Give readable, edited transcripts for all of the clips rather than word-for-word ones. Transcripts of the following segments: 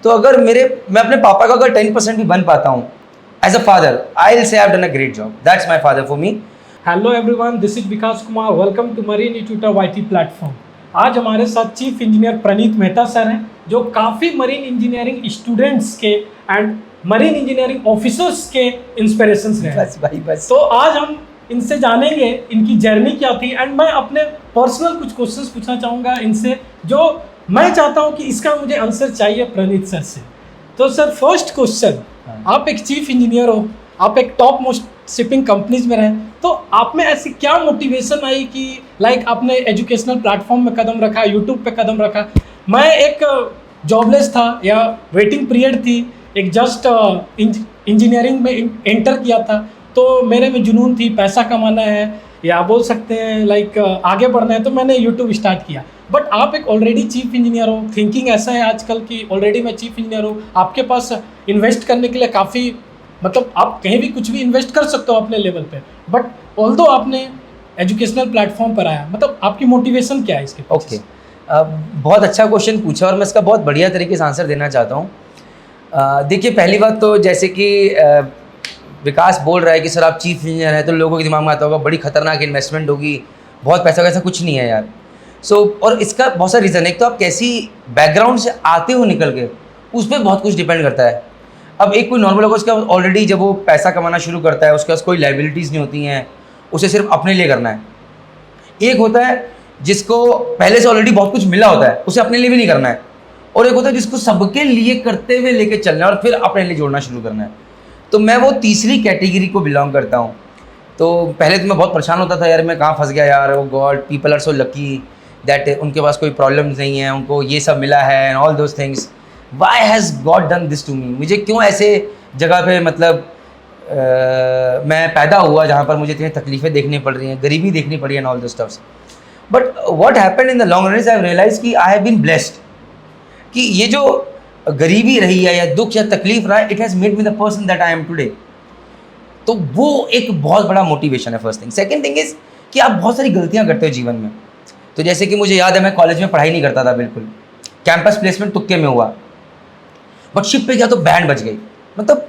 तो अगर मैं अपने पापा का अगर 10% भी बन पाता हूँ as a father, I will say I have done a great job. That's my father for me. Hello everyone, this is Vikas Kumar. Welcome to marine institute of IT platform. आज हमारे साथ chief engineer Praneet Mehta sir हैं, जो काफ़ी marine engineering students के and marine engineering officers के inspirations रहे. बस भाई बस. तो आज हम इनसे जानेंगे इनकी जर्नी क्या थी, एंड मैं अपने पर्सनल कुछ क्वेश्चंस पूछना चाहूँगा इनसे, जो मैं चाहता हूँ कि इसका मुझे आंसर चाहिए प्रणीत सर से. तो सर, फर्स्ट क्वेश्चन, आप एक चीफ इंजीनियर हो, आप एक टॉप मोस्ट शिपिंग कंपनीज में रहे, तो आप में ऐसी क्या मोटिवेशन आई कि लाइक आपने एजुकेशनल प्लेटफॉर्म में कदम रखा, यूट्यूब पे कदम रखा? मैं एक जॉबलेस था या वेटिंग पीरियड थी, एक जस्ट इंजीनियरिंग में एंटर किया था, तो मेरे में जुनून थी, पैसा कमाना है या बोल सकते हैं लाइक आगे बढ़ना है, तो मैंने यूट्यूब स्टार्ट किया. बट आप एक ऑलरेडी चीफ इंजीनियर हो, थिंकिंग ऐसा है आजकल कि ऑलरेडी मैं चीफ इंजीनियर हूँ, आपके पास इन्वेस्ट करने के लिए काफ़ी, मतलब आप कहीं भी कुछ भी इन्वेस्ट कर सकते हो अपने लेवल पे, बट ऑल्दो आपने एजुकेशनल प्लेटफॉर्म पर आया, मतलब आपकी मोटिवेशन क्या है इसके पीछे? ओके, बहुत अच्छा क्वेश्चन पूछा और मैं इसका बहुत बढ़िया तरीके से आंसर देना चाहता हूँ. देखिए, पहली बात तो जैसे कि विकास बोल रहा है कि सर आप चीफ इंजीनियर हैं, तो लोगों के दिमाग में आता होगा बड़ी खतरनाक इन्वेस्टमेंट होगी, बहुत पैसा. वैसा कुछ नहीं है यार. और इसका बहुत सारा रीज़न है. एक तो आप कैसी बैकग्राउंड से आते हो निकल के, उस पर बहुत कुछ डिपेंड करता है. अब एक कोई नॉर्मल होगा, उसका ऑलरेडी जब वो पैसा कमाना शुरू करता है, उसके पास कोई लाइबिलिटीज़ नहीं होती हैं, उसे सिर्फ अपने लिए करना है. एक होता है जिसको पहले से ऑलरेडी बहुत कुछ मिला होता है, उसे अपने लिए भी नहीं करना है. और एक होता है जिसको सबके लिए करते हुए लेके चलना है और फिर अपने लिए जोड़ना शुरू करना है. तो मैं वो तीसरी कैटेगरी को बिलोंग करता हूँ. तो पहले तो मैं बहुत परेशान होता था, यार मैं कहाँ फंस गया यार, oh God, people are so lucky that उनके पास कोई प्रॉब्लम्स नहीं है, उनको ये सब मिला है and all those things. Why has God done this to me? मुझे क्यों ऐसे जगह पे मतलब मैं पैदा हुआ जहाँ पर मुझे इतनी तकलीफ़ें देखनी पड़ रही हैं, गरीबी देखनी पड़ी है and all this stuffs. But what happened in the long run is I have realise कि आई हैव बीन ब्लेस्ड, कि ये जो गरीबी रही है या दुख या तकलीफ रहा है, it has made me the person that I am today. तो वो एक बहुत बड़ा मोटिवेशन है, first thing. Second thing is कि आप बहुत सारी गलतियाँ करते हो जीवन में. तो जैसे कि मुझे याद है, मैं कॉलेज में पढ़ाई नहीं करता था बिल्कुल, कैंपस प्लेसमेंट तुक्के में हुआ, बट शिप पे गया तो बैंड बज गई. मतलब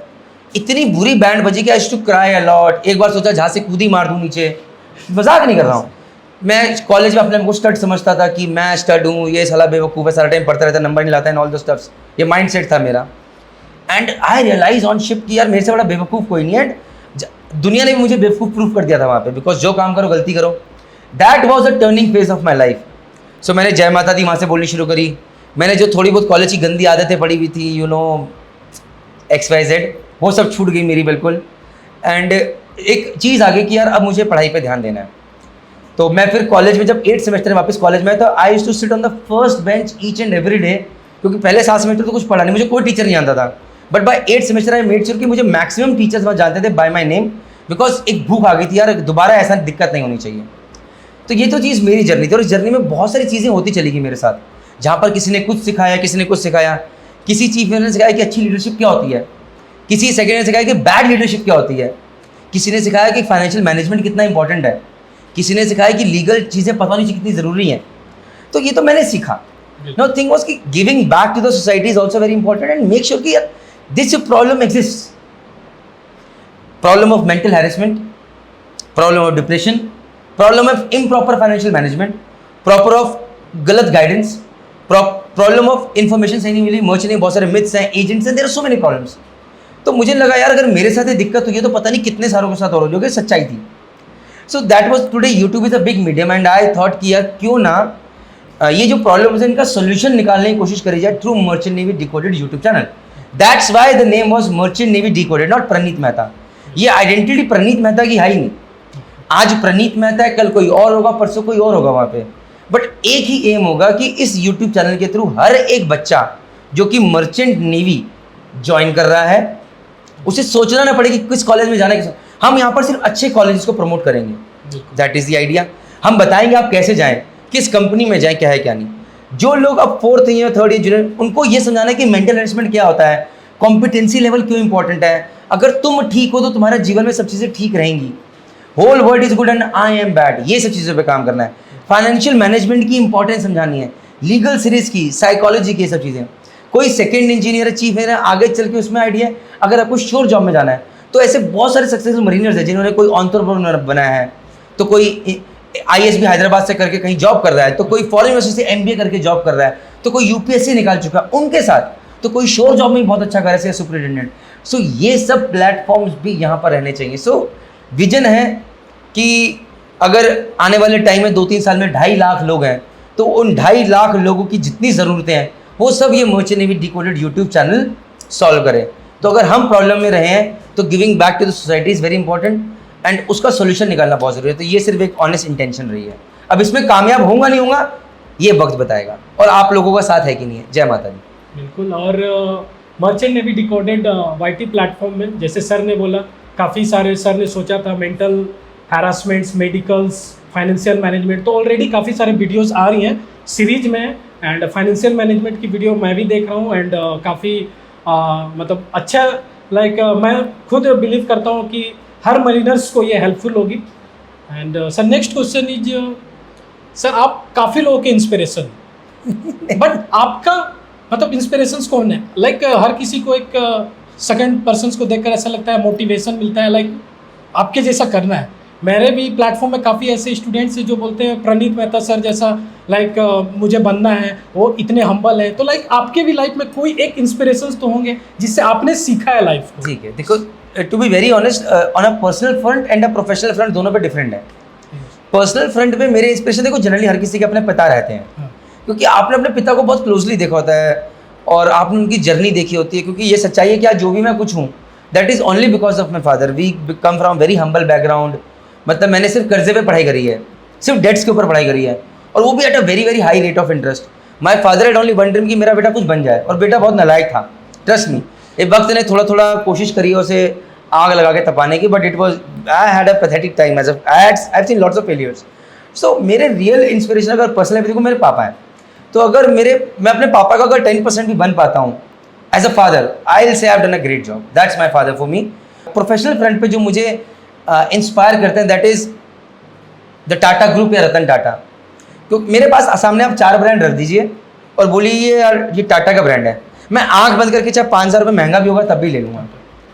इतनी बुरी बैंड बजी कि I used to cry a lot. एक बार सोचा जहाँ से कूदी मार दूँ नीचे, मजाक नहीं कर रहा हूँ. मैं कॉलेज में अपने को स्टड समझता था कि मैं स्टड हूँ, ये साला बेवकूफ़ है, सारा टाइम पढ़ता रहता है, नंबर नहीं लाता है, ऑल दो स्टफ्स. ये माइंड सेट था मेरा. And I realise on ship कि यार मेरे से बड़ा बेवकूफ़ कोई नहीं है. दुनिया ने मुझे बेवकूफ़ प्रूफ कर दिया था वहाँ पे, बिकॉज जो काम करो गलती करो. That was a turning phase of my life. So मैंने जय माता दी वहाँ से बोलनी शुरू करी. मैंने जो थोड़ी बहुत कॉलेज की गंदी आदतें पड़ी हुई थी, यू नो, XYZ, वो सब छूट गई मेरी बिल्कुल. एंड एक चीज़ आ गई कि यार अब मुझे पढ़ाई पे ध्यान देना है. तो मैं फिर कॉलेज में जब 8th सेमेस्टर में वापस कॉलेज में आया, तो I used to sit on the first bench each and every day, क्योंकि पहले 7 सेमेस्टर तो कुछ पढ़ा नहीं, मुझे कोई टीचर नहीं आता था. But by 8th semester I made sure कि मुझे मैक्सिमम टीचर्स वहाँ जानते थे बाय माई नेम, बिकॉज एक भूख आ गई थी यार, दोबारा ऐसा दिक्कत नहीं होनी चाहिए. तो ये तो चीज़ मेरी जर्नी थी, और इस जर्नी में बहुत सारी चीज़ें होती चली गई मेरे साथ, जहाँ पर किसी ने कुछ सिखाया, किसी ने कुछ सिखाया. किसी चीफ ने सिखाया कि अच्छी लीडरशिप क्या होती है, किसी सेकेंड ने सिखाया कि बैड लीडरशिप क्या होती है, किसी ने सिखाया कि फाइनेंशियल मैनेजमेंट कितना इंपॉर्टेंट है, किसी ने सिखाया कि लीगल चीज़ें पता नहीं कितनी ज़रूरी हैं. तो ये तो मैंने सीखा. नो थिंग वाज कि giving back to the society is also very important, and make sure कि this problem exist. Problem of mental harassment, problem of depression, problem of improper financial management, proper of गलत guidance, problem of information सही नहीं मिली, मर्चेंटिंग, बहुत सारे myths हैं, agents हैं, there are so many problems. तो मुझे लगा यार अगर मेरे साथ ये दिक्कत हुई है तो पता नहीं कितने सारों के साथ और जो कि सच्चाई थी. So that was today YouTube is a big medium, and I thought कि यार क्यों ना ये जो प्रॉब्लम्स हैं इनका सोल्यूशन निकालने की कोशिश करी जाए through merchant navy decoded YouTube channel. That's why the name was merchant navy decoded, not Praneet Mehta. ये आइडेंटिटी प्रणीत मेहता की है ही नहीं. आज प्रणीत मेहता है, कल कोई और होगा, परसों कोई और होगा वहाँ पे. बट एक ही एम होगा कि इस यूट्यूब चैनल के थ्रू हर एक बच्चा जो कि मर्चेंट नेवी ज्वाइन कर रहा है, उसे सोचना ना पड़े कि किस कॉलेज में जाना है. हम यहाँ पर सिर्फ अच्छे कॉलेजेस को प्रमोट करेंगे. That is the idea. हम बताएंगे आप कैसे जाएं, किस कंपनी में जाएं, क्या है क्या नहीं. जो लोग अब 4th year 3rd year junior, उनको ये समझाना है कि मेंटल हैरेसमेंट क्या होता है, कॉम्पिटेंसी लेवल क्यों इंपॉर्टेंट है. अगर तुम ठीक हो तो तुम्हारे जीवन में सब चीज़ें ठीक रहेंगी. Whole world is good and I am bad, ये सब चीज़ों पे काम करना है. फाइनेंशियल मैनेजमेंट की इंपॉर्टेंस समझानी है, लीगल सीरीज की, साइकोलॉजी की, ये सब चीज़ें. कोई सेकंड इंजीनियर है, चीफ इंजीनियर है, आगे चल के उसमें आइडिया है। अगर आपको श्योर जॉब में जाना है तो ऐसे बहुत सारे सक्सेसफुल मरीनर्स हैं जिन्होंने कोई एंटरप्रेन्योर बनाया है, तो कोई IAS भी हैदराबाद से करके कहीं जॉब कर रहा है, तो कोई फॉरेन यूनिवर्सिटी से MBA करके जॉब कर रहा है, तो कोई UPSC निकाल चुका है उनके साथ, तो कोई श्योर जॉब में बहुत अच्छा कर रहा है सुपरिटेंडेंट। सो ये सब प्लेटफॉर्म्स भी यहाँ पर रहने चाहिए। सो विजन है कि अगर आने वाले टाइम में 2-3 साल में 2.5 लाख लोग हैं, तो उन 2.5 लाख लोगों की जितनी ज़रूरतें हैं वो सब ये merchant navy decoded YouTube channel solve करे। तो अगर हम प्रॉब्लम में रहे हैं तो giving back to the society is very important and उसका सोल्यूशन निकालना बहुत ज़रूरी है। तो ये सिर्फ एक ऑनेस्ट इंटेंशन रही है। अब इसमें कामयाब होगा नहीं होगा ये वक्त बताएगा, और आप लोगों का साथ है कि नहीं है। जय माता दी। बिल्कुल। और merchant navy decoded YT platform में जैसे सर ने बोला, काफ़ी सारे सर ने सोचा था मेंटल हैरासमेंट्स, मेडिकल्स, फाइनेंशियल मैनेजमेंट, तो ऑलरेडी काफ़ी सारे वीडियोस आ रही हैं सीरीज में। एंड फाइनेंशियल मैनेजमेंट की वीडियो मैं भी देख रहा हूँ एंड काफ़ी मतलब अच्छा मैं खुद बिलीव करता हूँ कि हर मरीनर्स को ये हेल्पफुल होगी। And sir next question is, sir आप काफ़ी लोगों के इंस्पिरेशन बट आपका मतलब इंस्पिरेशंस कौन है? हर किसी को एक सेकंड पर्सन को देखकर ऐसा लगता है मोटिवेशन मिलता है, आपके जैसा करना है। मेरे भी प्लेटफॉर्म में काफ़ी ऐसे स्टूडेंट्स हैं जो बोलते हैं प्रणीत मेहता सर जैसा मुझे बनना है, वो इतने हम्बल है। तो आपके भी लाइफ में कोई एक इंस्पिरेशंस तो होंगे जिससे आपने सीखा है लाइफ को। ठीक है, देखो to be very honest, on a personal front and a professional front दोनों पे डिफरेंट है। पर्सनल फ्रंट पे मेरे इंस्पिरेशन देखो जनरली हर किसी के अपने पिता रहते हैं, क्योंकि आपने अपने पिता को बहुत क्लोजली देखा होता है और आपने उनकी जर्नी देखी होती है। क्योंकि ये सच्चाई है कि आज जो भी मैं कुछ हूँ that is only because of my father. We come from very humble background. मतलब मैंने सिर्फ कर्जे पे पढ़ाई करी है, सिर्फ डेट्स के ऊपर पढ़ाई करी है, और वो भी at a very very high rate of interest. My father had only one dream कि मेरा बेटा कुछ बन जाए, और बेटा बहुत नालायक था, ट्रस्ट मी। एक वक्त ने थोड़ा थोड़ा कोशिश करी है उसे आग लगा के तपाने की, but it was I had a pathetic time as I have seen lots of failures. So मेरे रियल इंस्पिरेशन अगर पर्सनल देखो मेरे पापा हैं, तो अगर मैं अपने पापा का अगर 10% भी बन पाता हूँ as a father, I will say I have done a great job. That's my father for me. Professional front पे जो मुझे इंस्पायर करते हैं that is the Tata group या रतन टाटा। क्योंकि मेरे पास सामने आप 4 ब्रांड रख दीजिए और बोलिए यार ये टाटा का ब्रांड है, मैं आंख बंद करके चाहे 5,000 रुपये महंगा भी होगा तब भी ले लूँगा।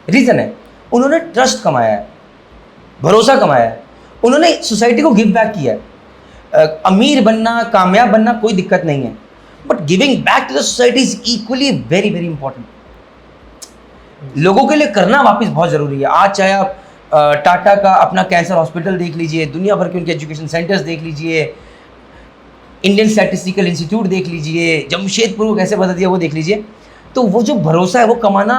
रीज़न है उन्होंने ट्रस्ट कमाया है, भरोसा कमाया है, उन्होंने सोसाइटी को गिव बैक किया है। अमीर बनना, कामयाब बनना कोई दिक्कत नहीं है, but giving back to the society is equally very very important. लोगों के लिए करना वापस बहुत ज़रूरी है। आज चाहे आप टाटा का अपना कैंसर हॉस्पिटल देख लीजिए, दुनिया भर के उनके एजुकेशन सेंटर्स देख लीजिए, इंडियन स्टैटिस्टिकल इंस्टीट्यूट देख लीजिए, जमशेदपुर को कैसे बदल दिया वो देख लीजिए। तो वो जो भरोसा है वो कमाना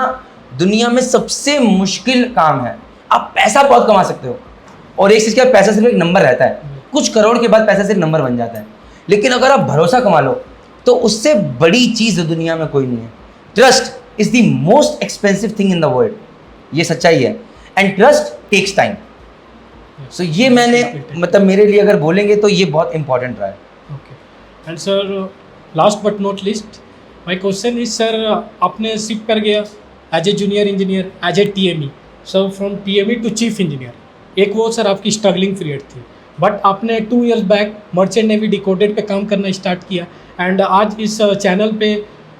दुनिया में सबसे मुश्किल काम है। आप पैसा बहुत कमा सकते हो, और एक चीज़ क्या, पैसा सिर्फ एक नंबर रहता है, कुछ करोड़ के बाद पैसा सिर्फ नंबर बन जाता है। लेकिन अगर आप भरोसा कमा लो तो उससे बड़ी चीज़ दुनिया में कोई नहीं है। Trust is the most expensive thing in the world, ये सच्चाई है। And trust takes time. So ये मैंने मतलब मेरे लिए अगर बोलेंगे तो ये बहुत इंपॉर्टेंट रहा है। Okay. And sir last but not least my question is, sir आपने शिफ्ट कर गया as a junior engineer, as a TME, sir from TME to chief engineer. एक वो सर आपकी स्ट्रगलिंग पीरियड थी, बट आपने 2 years back merchant navy decoded पे काम करना स्टार्ट किया। एंड आज इस चैनल पे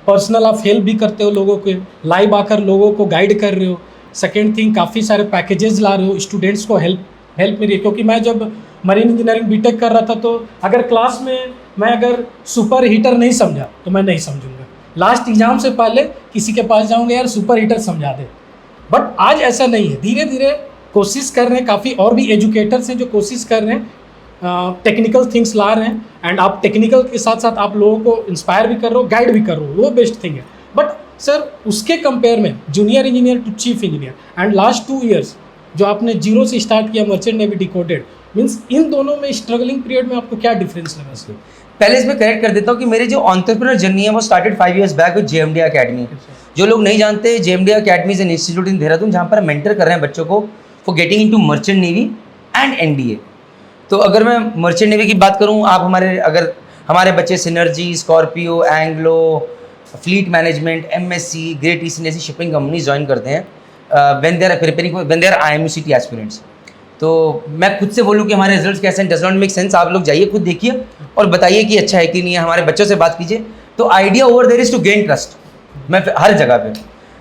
पर्सनल आप हेल्प भी करते हो लोगों को, लाइव आकर लोगों को गाइड कर रहे हो। सेकेंड थिंग, काफ़ी सारे पैकेजेस ला रहे हो, स्टूडेंट्स को हेल्प मिल रही है। क्योंकि मैं जब मरीन इंजीनियरिंग बीटेक कर रहा था तो अगर क्लास में मैं अगर सुपर हीटर नहीं समझा तो मैं नहीं समझूंगा, लास्ट एग्जाम से पहले किसी के पास जाऊंगा, यार सुपर हीटर समझा दे। बट आज ऐसा नहीं है, धीरे धीरे कोशिश कर रहे हैं, काफ़ी और भी एजुकेटर्स हैं जो कोशिश कर रहे हैं, टेक्निकल थिंग्स ला रहे हैं। एंड आप टेक्निकल के साथ साथ आप लोगों को इंस्पायर भी कर रहे हो, गाइड भी कर रहे हो, वो बेस्ट थिंग है। बट सर उसके कंपेयर में junior engineer to chief engineer and last 2 years जो आपने 0 से स्टार्ट किया मर्चेंट नेवी डिकोडेड, मीन्स इन दोनों में स्ट्रगलिंग पीरियड में आपको क्या डिफरेंस लगा सर? पहले इसमें करेक्ट कर देता हूँ कि मेरी जो एंटरप्रेन्योर जर्नी है वो started 5 years back with JMD academy. जो लोग नहीं जानते, JMD academy is an institute इन देहरादून जहाँ पर मेंटर कर रहे हैं बच्चों को for getting into merchant navy and NDA। तो अगर मैं मर्चेंट नेवी की बात करूँ, आप अगर हमारे बच्चे synergy, scorpio, anglo, fleet management, MSC, great eastern जैसी शिपिंग कंपनी ज्वाइन करते हैं when they are IMUCT aspirants. तो मैं खुद से बोलूँ कि हमारे रिजल्ट्स कैसे हैं, डज नॉट मेक सेंस। आप लोग जाइए खुद देखिए और बताइए कि अच्छा है कि नहीं है, हमारे बच्चों से बात कीजिए। तो idea over there is to gain trust. मैं हर जगह पे।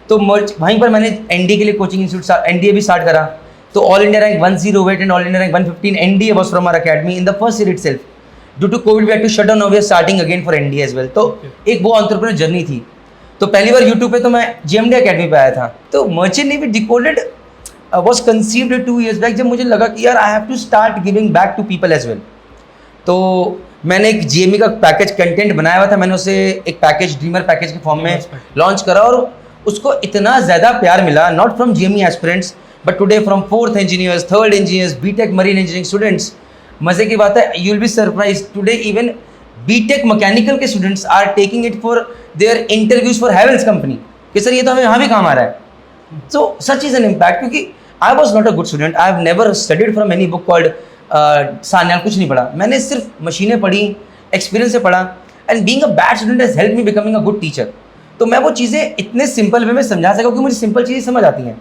तो वहीं पर मैंने एनडीए के लिए कोचिंग इंस्टीट्यूट एनडीए भी स्टार्ट करा। तो all India rank 108 and all India rank 115 NDA was from our academy in the first year itself. Due to covid we had to shut down, now we are starting again for NDA as well. तो एक वो entrepreneur journey थी। तो पहली बार YouTube पे तो मैं JMD academy पे आया था। तो merchant navy decoded was conceived 2 years back, जब मुझे लगा कि यार I have to start giving back to people as well. तो मैंने एक जीएमई का पैकेज कंटेंट बनाया हुआ था, मैंने उसे एक पैकेज ड्रीमर पैकेज के फॉर्म में लॉन्च करा और उसको इतना ज़्यादा प्यार मिला, not from GME aspirants but today from 4th engineers, 3rd engineers, BTech marine engineering students. मज़े की बात है, you will be surprise, today even BTech mechanical के students are taking it for their interviews for Havells company कि sir ये तो हमें यहाँ भी काम आ रहा है। So such is an impact, क्योंकि I was not a good student, I have never studied from any book called Sanyal, कुछ नहीं पढ़ा मैंने, सिर्फ मशीनें पढ़ी, एक्सपीरियंस से पढ़ा। And being a bad student has help me becoming a good teacher. तो मैं वो चीज़ें इतने सिंपल वे में समझा सका क्योंकि मुझे सिंपल चीज़ें समझ आती हैं।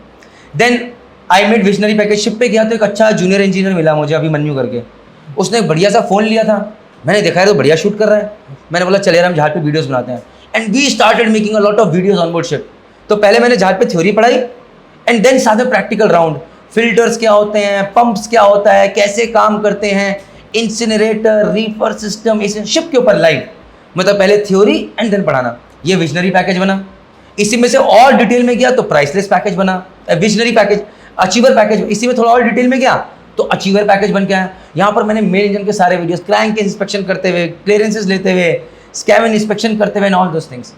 Then I made visionary package. Ship पे गया तो एक अच्छा जूनियर इंजीनियर मिला मुझे, अभी मन्यू करके। उसने एक बढ़िया सा फ़ोन लिया था, मैंने देखा है तो बढ़िया शूट कर रहा है। मैंने बोला चले यार हम जहाज पे वीडियोस बनाते हैं। And we started making a lot of videos on board ship. तो पहले मैंने जहाज पे थ्योरी पढ़ाई एंड देन साथ में प्रैक्टिकल राउंड, फिल्टर्स क्या होते हैं, पंप्स क्या होता है, कैसे काम करते हैं, इंसिनरेटर, रीफर सिस्टम, इसे शिप के ऊपर लाइव। मतलब पहले थ्योरी एंड देन पढ़ाना। ये विजनरी पैकेज बना। इसी में से और डिटेल में गया तो प्राइसलेस पैकेज बना, विजनरी पैकेज। अचीवर पैकेज, इसी में थोड़ा और डिटेल में गया तो अचीवर पैकेज बन के आया। यहाँ पर मैंने मेन इंजन के सारे वीडियोस, क्रैंक के इंस्पेक्शन करते हुए, क्लियरेंसेस लेते हुए, स्कैम इंस्पेक्शन करते हुए एंड ऑल दोस थिंग्स।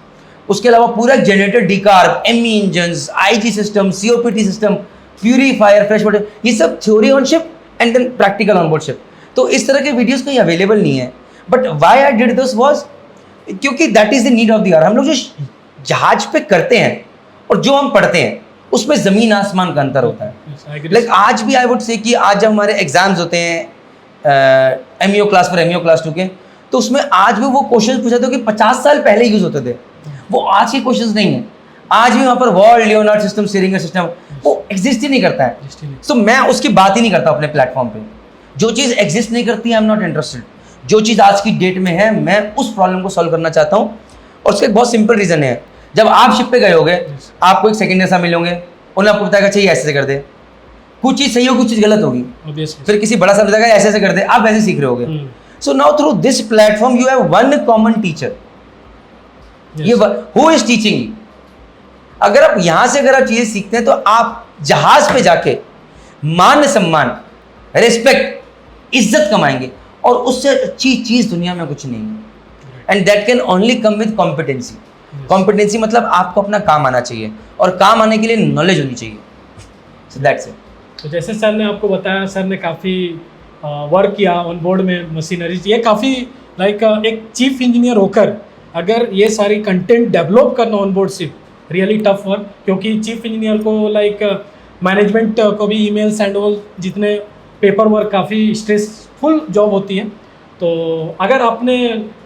उसके अलावा पूरा generator, decarb, ME engines, IG system, COPT system, purifier, fresh water, ये सब theory on ship and then practical on board ship. तो इस तरह के वीडियोस कहीं अवेलेबल नहीं है। But why I did this was क्योंकि that is the need of the hour. हम लोग जो जहाज पे करते हैं और जो हम पढ़ते हैं उसमें ज़मीन आसमान का अंतर होता है। लाइक आज भी आई वुड से कि आज जब हमारे एग्जाम्स होते हैं एमईओ क्लास पर, एमईओ क्लास 2 के, तो उसमें आज भी वो क्वेश्चन पूछे थे कि 50 साल पहले यूज होते थे, वो आज के क्वेश्चंस नहीं है। आज भी वहाँ पर वॉल, लियोनार्ड सिस्टम, सीरिंगर सिस्टम वो एग्जिस्ट ही नहीं करता है। तो मैं उसकी बात ही नहीं करता अपने प्लेटफॉर्म पे। जो चीज़ एग्जिस्ट नहीं करती आई एम नॉट इंटरेस्टेड। जो चीज़ आज की डेट में है मैं उस प्रॉब्लम को सॉल्व करना चाहता हूँ। और उसका एक बहुत सिंपल रीज़न है, जब आप शिप पे गए होगे आपको एक सेकंड ऐसा मिलोगे, उन्हें आपको बताएगा चाहिए ऐसे कर दे, कुछ चीज़ सही हो कुछ चीज़ गलत होगी, फिर किसी बड़ा सा बताएगा ऐसे ऐसे कर दे, आप वैसे सीख रहे होगे। So now through this platform you have one common teacher, ये हु इज टीचिंग। अगर आप यहाँ से अगर आप चीज़ें सीखते हैं तो आप जहाज पे जाके मान सम्मान, रिस्पेक्ट, इज्जत कमाएंगे और उससे अच्छी चीज़ दुनिया में कुछ नहीं है। And that can only come with competency. Competency मतलब आपको अपना काम आना चाहिए और काम आने के लिए नॉलेज होनी चाहिए। So that's it. तो जैसे सर ने आपको बताया, सर ने काफ़ी वर्क किया ऑन बोर्ड में मशीनरीज। ये काफ़ी लाइक एक चीफ इंजीनियर होकर अगर ये सारी कंटेंट डेवलप करना ऑन बोर्ड सिर्फ रियली टफ वर्क, क्योंकि चीफ इंजीनियर को लाइक मैनेजमेंट को भी ईमेल्स एंड ऑल जितने पेपर वर्क काफ़ी स्ट्रेसफुल जॉब होती है। तो अगर आपने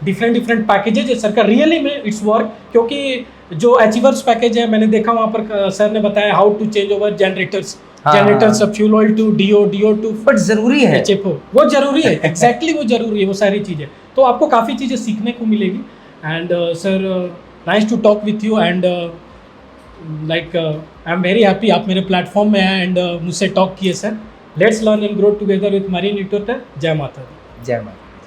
डिफरेंट पैकेजेज है सर का, रियली में इट्स वर्क, क्योंकि जो अचीवर्स पैकेज है मैंने देखा वहाँ पर सर ने बताया how to change over generators, generators fuel oil to DO to, बट जरूरी है HFO, वो जरूरी है। एग्जैक्टली वो जरूरी है, वो सारी चीज़ें। तो आपको काफ़ी चीज़ें सीखने को मिलेगी। And sir nice to talk with you and like I am very happy आप मेरे प्लेटफॉर्म में हैं एंड मुझसे टॉक किए sir. Let's learn and grow together with marine editor. जय माता दी। जय माता।